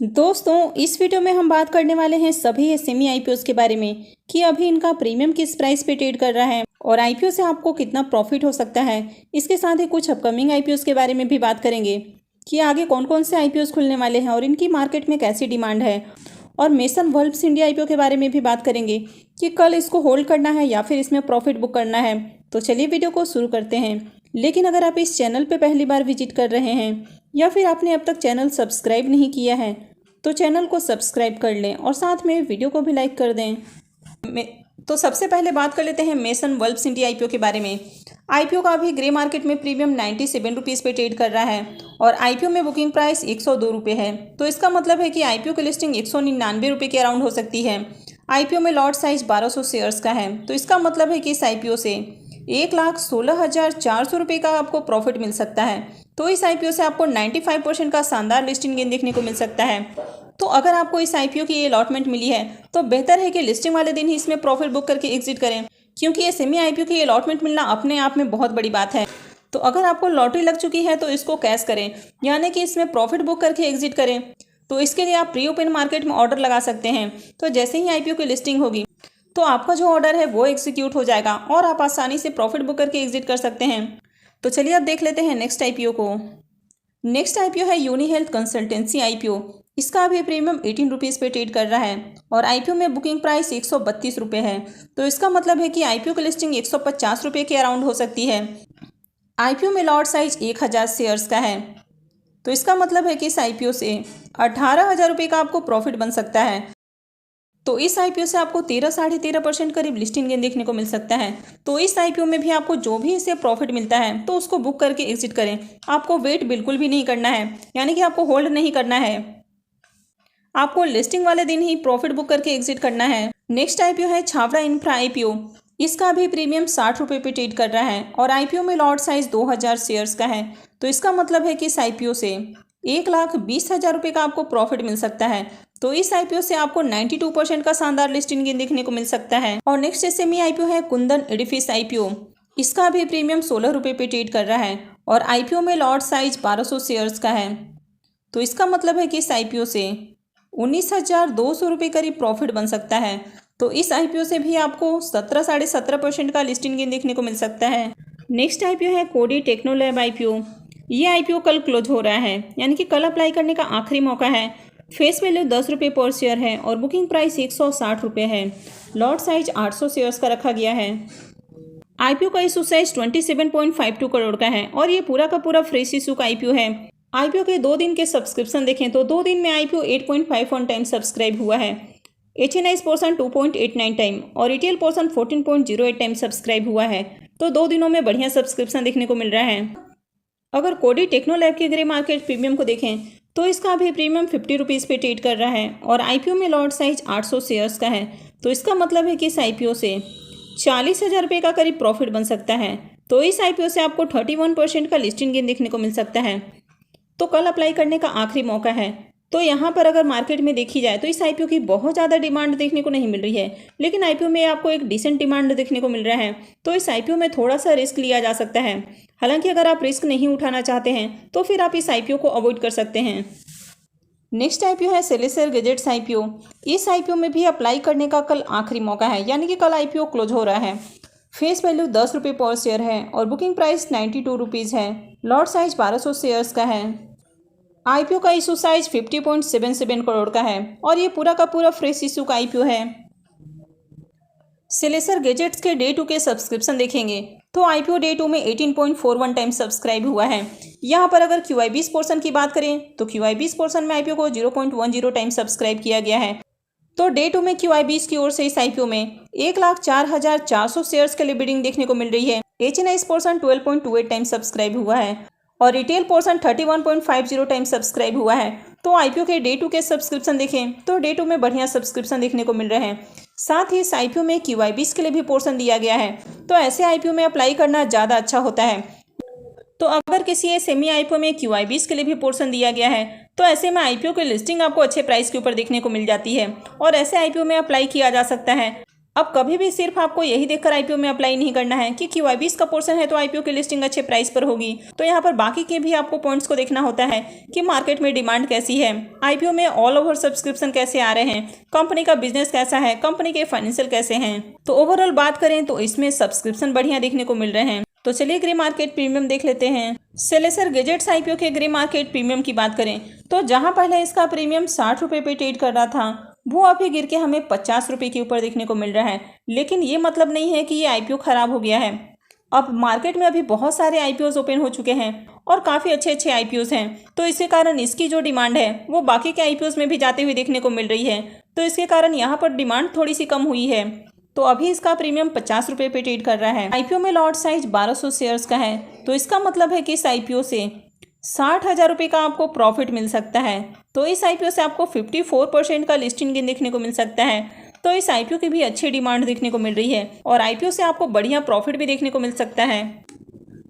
दोस्तों, इस वीडियो में हम बात करने वाले हैं सभी एसएमई आईपीओस के बारे में कि अभी इनका प्रीमियम किस प्राइस पे ट्रेड कर रहा है और आईपीओ से आपको कितना प्रॉफिट हो सकता है। इसके साथ ही कुछ अपकमिंग आईपीओस के बारे में भी बात करेंगे कि आगे कौन कौन से आईपीओस खुलने वाले हैं और इनकी मार्केट में कैसी डिमांड है। और मेसन वर्ल्ड्स इंडिया आईपीओ के बारे में भी बात करेंगे कि कल इसको होल्ड करना है या फिर इसमें प्रॉफिट बुक करना है। तो चलिए वीडियो को शुरू करते हैं। लेकिन अगर आप इस चैनल पर पहली बार विजिट कर रहे हैं या फिर आपने अब तक चैनल सब्सक्राइब नहीं किया है तो चैनल को सब्सक्राइब कर लें और साथ में वीडियो को भी लाइक कर दें। तो सबसे पहले बात कर लेते हैं मेसन वर्ल्ड्स इंडिया आईपीओ के बारे में। आईपीओ का अभी ग्रे मार्केट में प्रीमियम 97 रुपीज़ पे ट्रेड कर रहा है और आईपीओ में बुकिंग प्राइस 102 रुपये है। तो इसका मतलब है कि आईपीओ की लिस्टिंग 199 रुपये के अराउंड हो सकती है। आईपीओ में लॉट साइज 1200 शेयर्स का है। तो इसका मतलब है कि इस आईपीओ से 1,16,400 रुपये का आपको प्रॉफिट मिल सकता है। तो इस आईपीओ से आपको 95% का शानदार लिस्टिंग गेन देखने को मिल सकता है। तो अगर आपको इस आईपीओ की ये अलॉटमेंट मिली है तो बेहतर है कि लिस्टिंग वाले दिन ही इसमें प्रॉफिट बुक करके एग्जिट करें, क्योंकि ये सेमी आईपीओ की अलॉटमेंट मिलना अपने आप में बहुत बड़ी बात है। तो अगर आपको लॉटरी लग चुकी है तो इसको कैश करें, यानी कि इसमें प्रॉफिट बुक करके एग्जिट करें। तो इसके लिए आप प्री ओपन मार्केट में ऑर्डर लगा सकते हैं। तो जैसे ही आईपीओ की लिस्टिंग होगी तो आपका जो ऑर्डर है वो एग्जीक्यूट हो जाएगा और आप आसानी से प्रॉफिट बुक करके एग्जिट कर सकते हैं। तो चलिए अब देख लेते हैं नेक्स्ट आईपीओ को। नेक्स्ट आईपीओ है यूनी हेल्थ कंसल्टेंसी आईपीओ। इसका अभी प्रीमियम 18 रुपीज़ पे ट्रेड कर रहा है और आईपीओ में बुकिंग प्राइस 132 रुपये है। तो इसका मतलब है कि आईपीओ की लिस्टिंग 150 रुपये के अराउंड हो सकती है। आईपीओ में लॉट साइज 1000 शेयर्स का है। तो इसका मतलब है कि इस आईपीओ से 18,000 रुपये का आपको प्रॉफिट बन सकता है। तो इस आईपीओ से आपको 13-13.5% करीब लिस्टिंग गेन देखने को मिल सकता है। तो इस आईपीओ में भी आपको जो भी इससे प्रॉफिट मिलता है तो उसको बुक करके एग्जिट करें। आपको वेट बिल्कुल भी नहीं करना है, यानी कि आपको होल्ड नहीं करना है, आपको लिस्टिंग वाले दिन ही प्रॉफिट बुक करके एग्जिट करना है। नेक्स्ट आईपीओ है छावड़ा इंफ्रा आईपीओ। इसका भी प्रीमियम 60 रुपये पे ट्रेड कर रहा है और आईपीओ में लॉट साइज 2000 शेयर्स का है। तो इसका मतलब है कि इस आईपीओ से 1,20,000 रुपये का आपको प्रॉफिट मिल सकता है। तो इस आईपीओ से आपको 92% का शानदार लिस्टिंग गेन देखने को मिल सकता है। और नेक्स्ट एसएमई आईपीओ है कुंदन एडिफिस आईपीओ। इसका भी प्रीमियम 16 रुपये पे ट्रेड कर रहा है और आईपीओ में लॉट साइज 1200 शेयर्स का है। तो इसका मतलब है कि इस आईपीओ से 19,200 रुपये करीब प्रॉफिट बन सकता है। तो इस आईपीओ से भी आपको 17-17.5% का लिस्टिंग गेन देखने को मिल सकता है। नेक्स्ट आईपीओ है कोडी टेक्नोलैब आईपीओ। ये आईपीओ कल क्लोज हो रहा है, यानी कि कल अप्लाई करने का आखिरी मौका है। फेस वैल्यू 10 रुपये पर शेयर है और बुकिंग प्राइस 160 रुपये है। लॉट साइज 800 शेयर्स का रखा गया है। आईपीओ का इशू साइज 27.52 करोड़ का है और ये पूरा का पूरा फ्रेश इशू का आईपीओ है। आईपीओ के 2 दिन के सब्सक्रिप्शन देखें तो 2 दिन में आईपीओ 8.51 टाइम सब्सक्राइब हुआ है, एचएनआईज पोर्सन 2.89 टाइम और रिटेल पोर्सन 14.08 टाइम सब्सक्राइब हुआ है। तो 2 दिनों में बढ़िया सब्सक्रिप्शन देखने को मिल रहा है। अगर कोडी टेक्नोलैब के ग्रे मार्केट प्रीमियम को देखें तो इसका भी प्रीमियम 50 रुपीज़ पे ट्रेड कर रहा है और आईपीओ में लॉट साइज 800 शेयर्स का है। तो इसका मतलब है कि इस आईपीओ से 40,000 रुपये का करीब प्रॉफिट बन सकता है। तो इस आईपीओ से आपको 31% का लिस्टिंग गेन देखने को मिल सकता है। तो कल अप्लाई करने का आखिरी मौका है। तो यहाँ पर अगर मार्केट में देखी जाए तो इस आईपीओ की बहुत ज़्यादा डिमांड देखने को नहीं मिल रही है, लेकिन आईपीओ में आपको एक डिसेंट डिमांड देखने को मिल रहा है। तो इस आईपीओ में थोड़ा सा रिस्क लिया जा सकता है। हालांकि अगर आप रिस्क नहीं उठाना चाहते हैं तो फिर आप इस आईपीओ को अवॉइड कर सकते हैं। नेक्स्ट आईपीओ है सेलेसियर गैजेट्स आईपीओ। इस आईपीओ में भी अप्लाई करने का कल आखिरी मौका है, यानी कि कल आईपीओ क्लोज हो रहा है। फेस वैल्यू 10 रुपये पर शेयर है और बुकिंग प्राइस 92 रुपीज़ है। लॉट साइज 1200 शेयर्स का है। आईपीओ का इशू साइज 50.77 करोड़ का है और ये पूरा का पूरा फ्रेश इशू का आईपीओ है। सेलेसियर गैजेट्स के डे 2 के सब्सक्रिप्शन देखेंगे तो आईपीओ डे 2 में 18.41 टाइम सब्सक्राइब हुआ है। यहाँ पर अगर QI20 पोर्सन की बात करें तो QI20 पोर्सन में आईपीओ को 0.10 टाइम सब्सक्राइब किया गया है। तो डे 2 में QI20 की ओर से इस आईपीओ में 1,04,400 शेयर्स के लिए बिडिंग देखने को मिल रही है। एचएनआईज पोर्सन 12.28 टाइम सब्सक्राइब हुआ है और रिटेल पोर्सन 31.50 टाइम सब्सक्राइब हुआ है। तो आईपीओ के डे 2 के सब्सक्रिप्शन देखें तो डे 2 में बढ़िया सब्सक्रिप्शन देखने को मिल रहे हैं। साथ ही इस आईपीओ में QI20 के लिए भी पोर्शन दिया गया है। तो ऐसे आईपीओ में अप्लाई करना ज़्यादा अच्छा होता है। तो अगर किसी एसएमई आईपीओ में QI20 के लिए भी पोर्शन दिया गया है तो ऐसे में आईपीओ की लिस्टिंग आपको अच्छे प्राइस के ऊपर देखने को मिल जाती है और ऐसे आईपीओ में अप्लाई किया जा सकता है। अब कभी भी सिर्फ आपको यही देखकर आईपीओ में अप्लाई नहीं करना है कि QIBs का पोर्शन है तो आईपीओ की लिस्टिंग अच्छे प्राइस पर होगी। तो यहाँ पर बाकी के भी आपको पॉइंट्स को देखना होता है कि मार्केट में डिमांड कैसी है, आईपीओ में ऑल ओवर सब्सक्रिप्शन कैसे आ रहे हैं, कंपनी का बिजनेस कैसा है, कंपनी के फाइनेंशियल कैसे हैं। तो ओवरऑल बात करें तो इसमें सब्सक्रिप्शन बढ़िया देखने को मिल रहे हैं। तो चलिए ग्रे मार्केट प्रीमियम देख लेते हैं। सेलेसर गैजेट्स आईपीओ के ग्रे मार्केट प्रीमियम की बात करें तो जहां पहले इसका प्रीमियम 60 रुपये पे ट्रेड कर रहा था, वो अभी गिर के हमें 50 रुपये के ऊपर देखने को मिल रहा है। लेकिन ये मतलब नहीं है कि ये आईपीओ खराब हो गया है। अब मार्केट में अभी बहुत सारे आईपीओज ओपन हो चुके हैं और काफ़ी अच्छे अच्छे आईपीओज हैं। तो इसके कारण इसकी जो डिमांड है वो बाकी के आईपीओज में भी जाते हुए देखने को मिल रही है। तो इसके कारण यहाँ पर डिमांड थोड़ी सी कम हुई है। तो अभी इसका प्रीमियम 50 रुपये पे ट्रेड कर रहा है। आईपीओ में लॉट साइज 1200 शेयर्स का है। तो इसका मतलब है कि इस आईपीओ से 60,000 रुपये का आपको प्रॉफिट मिल सकता है। तो इस आईपीओ से आपको 54% का लिस्टिंग गेन देखने को मिल सकता है। तो इस आईपीओ की भी अच्छी डिमांड देखने को मिल रही है और आईपीओ से आपको बढ़िया प्रॉफिट भी देखने को मिल सकता है।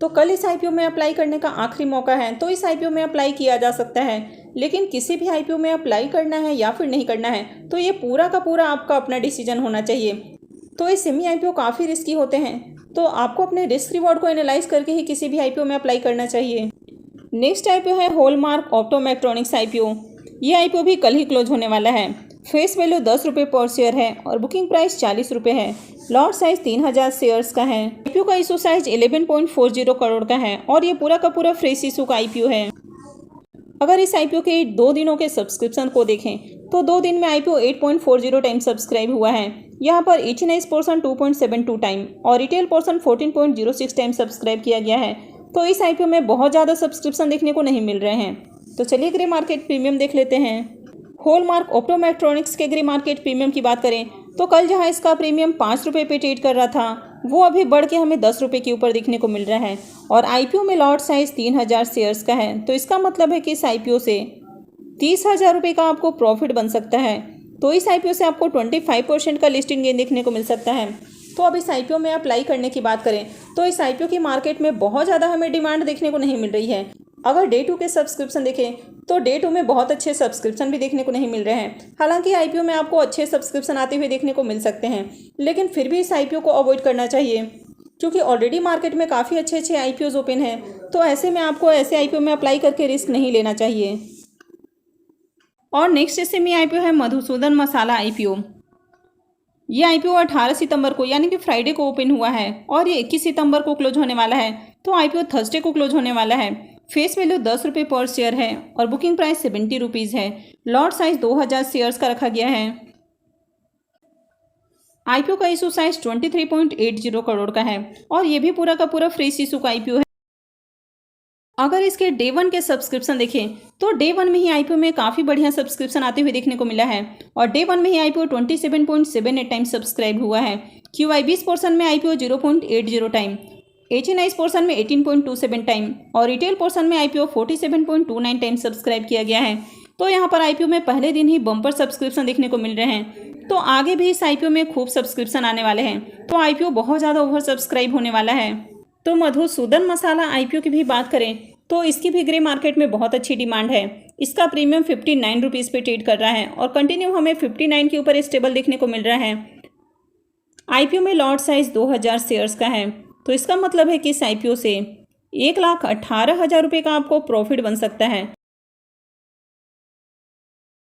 तो कल इस आईपीओ में अप्लाई करने का आखिरी मौका है। तो इस आईपीओ में अप्लाई किया जा सकता है। लेकिन किसी भी आईपीओ में अप्लाई करना है या फिर नहीं करना है तो ये पूरा का पूरा आपका अपना डिसीजन होना चाहिए। तो ये सेमी आईपीओ काफ़ी रिस्की होते हैं। तो आपको अपने रिस्क रिवॉर्ड को एनालाइज करके ही किसी भी आईपीओ में अप्लाई करना चाहिए। नेक्स्ट आईपीओ है हॉलमार्क ऑप्टोमेट्रॉनिक्स आईपीओ। ये आईपीओ भी कल ही क्लोज होने वाला है। फेस वैल्यू 10 रुपये पर शेयर है और बुकिंग प्राइस 40 रुपये है। लॉट साइज 3000 शेयर्स का है। आईपीओ का इशू साइज 11.40 करोड़ का है और ये पूरा का पूरा फ्रेश इशू का आईपीओ है। अगर इस आईपीओ के 2 दिनों के सब्सक्रिप्शन को देखें तो 2 दिन में आईपीओ 8.40 टाइम सब्सक्राइब हुआ है। यहाँ पर एचएनआईज पोर्शन 2.72 टाइम और रिटेल पोर्शन 14.06 टाइम सब्सक्राइब किया गया है। तो इस आईपीओ में बहुत ज़्यादा सब्सक्रिप्शन देखने को नहीं मिल रहे हैं। तो चलिए ग्रे मार्केट प्रीमियम देख लेते हैं। हॉलमार्क ऑप्टोमेट्रॉनिक्स के ग्रे मार्केट प्रीमियम की बात करें तो कल जहां इसका प्रीमियम 5 रुपये पे ट्रेड कर रहा था, वो अभी बढ़ के हमें 10 रुपये के ऊपर देखने को मिल रहा है और आईपीओ में लॉट साइज 3000 शेयर्स का है। तो इसका मतलब है कि इस आईपीओ से 30,000 रुपये का आपको प्रॉफिट बन सकता है। तो इस आईपीओ से आपको 25% का लिस्टिंग गेन देखने को मिल सकता है। तो अब इस आईपीओ में अप्लाई करने की बात करें तो इस आईपीओ की मार्केट में बहुत ज़्यादा हमें डिमांड देखने को नहीं मिल रही है। अगर डे 2 के सब्सक्रिप्शन देखें तो डे 2 में बहुत अच्छे सब्सक्रिप्शन भी देखने को नहीं मिल रहे हैं। हालांकि आईपीओ में आपको अच्छे सब्सक्रिप्शन आते हुए देखने को मिल सकते हैं, लेकिन फिर भी इस आईपीओ को अवॉइड करना चाहिए क्योंकि ऑलरेडी मार्केट में काफ़ी अच्छे अच्छे आईपीओज ओपन हैं। तो ऐसे में आपको ऐसे आईपीओ में अप्लाई करके रिस्क नहीं लेना चाहिए। और नेक्स्ट सेमी आईपीओ है मधुसूदन मसाला आईपीओ। ये आईपीओ 18 सितंबर को यानी कि फ्राइडे को ओपन हुआ है और ये 21 सितंबर को क्लोज होने वाला है। तो आईपीओ थर्सडे को क्लोज होने वाला है। फेस वैल्यू 10 रुपये पर शेयर है और बुकिंग प्राइस 70 रुपीज़ है। लॉट साइज 2000 शेयर्स का रखा गया है। आईपीओ का इशू साइज 23.80 करोड़ का है और ये भी पूरा का पूरा फ्रेश इशू का आईपीओ है। अगर इसके डे 1 के सब्सक्रिप्शन देखें तो डे 1 में ही आईपीओ में काफ़ी बढ़िया सब्सक्रिप्शन आते हुए देखने को मिला है और डे 1 में ही आईपीओ 27.78 टाइम सब्सक्राइब हुआ है। QIBs पोर्शन में आईपीओ 0.80 टाइम, HNIs पोर्शन में 18.27 टाइम और रिटेल पोर्शन में आईपीओ 47.29 टाइम सब्सक्राइब किया गया है। तो यहाँ पर आईपीओ में पहले दिन ही बम्पर सब्सक्रिप्शन देखने को मिल रहे हैं। तो आगे भी इस आईपीओ में खूब सब्सक्रिप्शन आने वाले हैं। तो आईपीओ बहुत ज़्यादा ओवर सब्सक्राइब होने वाला है। तो मधुसूदन मसाला आईपीओ की भी बात करें तो इसकी भी ग्रे मार्केट में बहुत अच्छी डिमांड है। इसका प्रीमियम 59 रुपीज़ पे ट्रेड कर रहा है और कंटिन्यू हमें 59 के ऊपर स्टेबल देखने को मिल रहा है। आईपीओ में लॉट साइज 2000 शेयर्स का है। तो इसका मतलब है कि इस आईपीओ से 1,18,000 रुपये का आपको प्रॉफिट बन सकता है।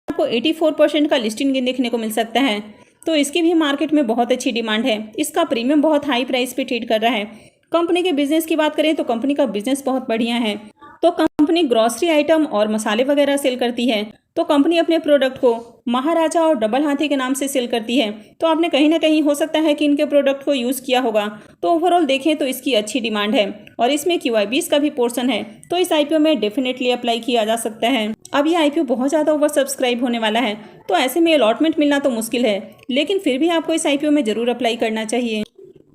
आपको 84% का लिस्टिंग गेन देखने को मिल सकता है। तो इसकी भी मार्केट में बहुत अच्छी डिमांड है। इसका प्रीमियम बहुत हाई प्राइस पे ट्रेड कर रहा है। कंपनी के बिजनेस की बात करें तो कंपनी का बिजनेस बहुत बढ़िया है। तो कंपनी ग्रॉसरी आइटम और मसाले वगैरह सेल करती है। तो कंपनी अपने प्रोडक्ट को महाराजा और डबल हाथी के नाम से सेल करती है। तो आपने कहीं ना कहीं हो सकता है कि इनके प्रोडक्ट को यूज़ किया होगा। तो ओवरऑल देखें तो इसकी अच्छी डिमांड है और इसमें QIBs का भी पोर्शन है। तो इस आईपीओ में डेफिनेटली अप्लाई किया जा सकता है। अब ये आईपीओ बहुत ज़्यादा ओवर सब्सक्राइब होने वाला है। तो ऐसे में अलॉटमेंट मिलना तो मुश्किल है, लेकिन फिर भी आपको इस आईपीओ में ज़रूर अप्लाई करना चाहिए।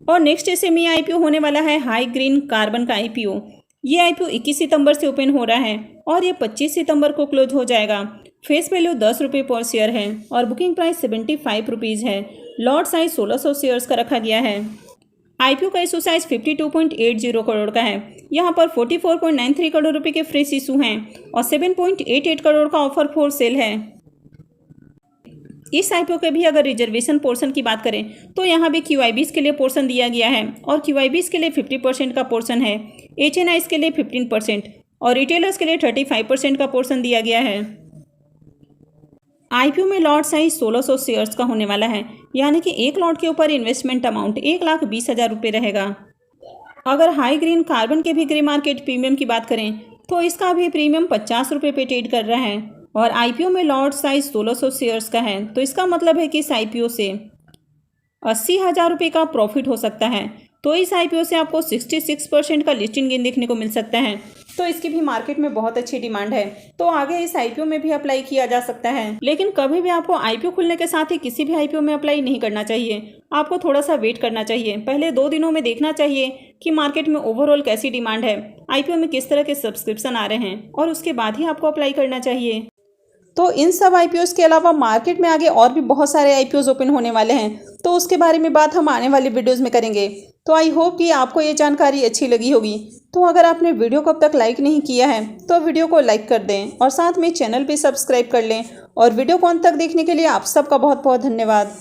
और नेक्स्ट SME आईपीओ होने वाला है हाई ग्रीन कार्बन का आईपीओ। ये आईपीओ 21 सितंबर से ओपन हो रहा है और ये 25 सितंबर को क्लोज हो जाएगा। फेस वैल्यू 10 रुपये पर शेयर है और बुकिंग प्राइस 75 रुपीज़ है। लॉट साइज 1600 शेयर्स का रखा गया है। आईपीओ का इशू साइज 52.80 करोड़ का है। यहाँ पर 44.93 करोड़ रुपये के फ्रेश इशू हैं और 7.88 करोड़ का ऑफर फॉर सेल है। इस आईपीओ के भी अगर रिजर्वेशन पोर्शन की बात करें तो यहाँ भी QIBs के लिए पोर्शन दिया गया है और QIBs के लिए 50% का पोर्शन है, HNIs के लिए 15% और रिटेलर्स के लिए 35% का पोर्शन दिया गया है। आईपीओ में लॉट साइज 1600 शेयर्स का होने वाला है, यानी कि एक लॉट के ऊपर इन्वेस्टमेंट अमाउंट 1,20,000 रुपये रहेगा। अगर हाई ग्रीन कार्बन के भी ग्रे मार्केट प्रीमियम की बात करें तो इसका भी प्रीमियम 50 रुपये पे ट्रेड कर रहा है और आईपीओ में लॉट साइज 1600 शेयर्स का है, तो इसका मतलब है कि इस आईपीओ से 80,000 रुपये का प्रॉफिट हो सकता है। तो इस आईपीओ से आपको 66% का लिस्टिंग गेन देखने को मिल सकता है, तो इसकी भी मार्केट में बहुत अच्छी डिमांड है, तो आगे इस आईपीओ में भी अप्लाई किया जा सकता है। लेकिन कभी भी आपको आईपीओ खुलने के साथ ही किसी भी आईपीओ में अप्लाई नहीं करना चाहिए, आपको थोड़ा सा वेट करना चाहिए। पहले 2 दिनों में देखना चाहिए कि मार्केट में ओवरऑल कैसी डिमांड है, आईपीओ में किस तरह के सब्सक्रिप्शन आ रहे हैं, और उसके बाद ही आपको अप्लाई करना चाहिए। तो इन सब आईपीओस के अलावा मार्केट में आगे और भी बहुत सारे आईपीओस ओपन होने वाले हैं, तो उसके बारे में बात हम आने वाली वीडियोस में करेंगे। तो आई होप कि आपको ये जानकारी अच्छी लगी होगी। तो अगर आपने वीडियो को अब तक लाइक नहीं किया है तो वीडियो को लाइक कर दें और साथ में चैनल भी सब्सक्राइब कर लें, और वीडियो को अंत तक देखने के लिए आप सबका बहुत बहुत धन्यवाद।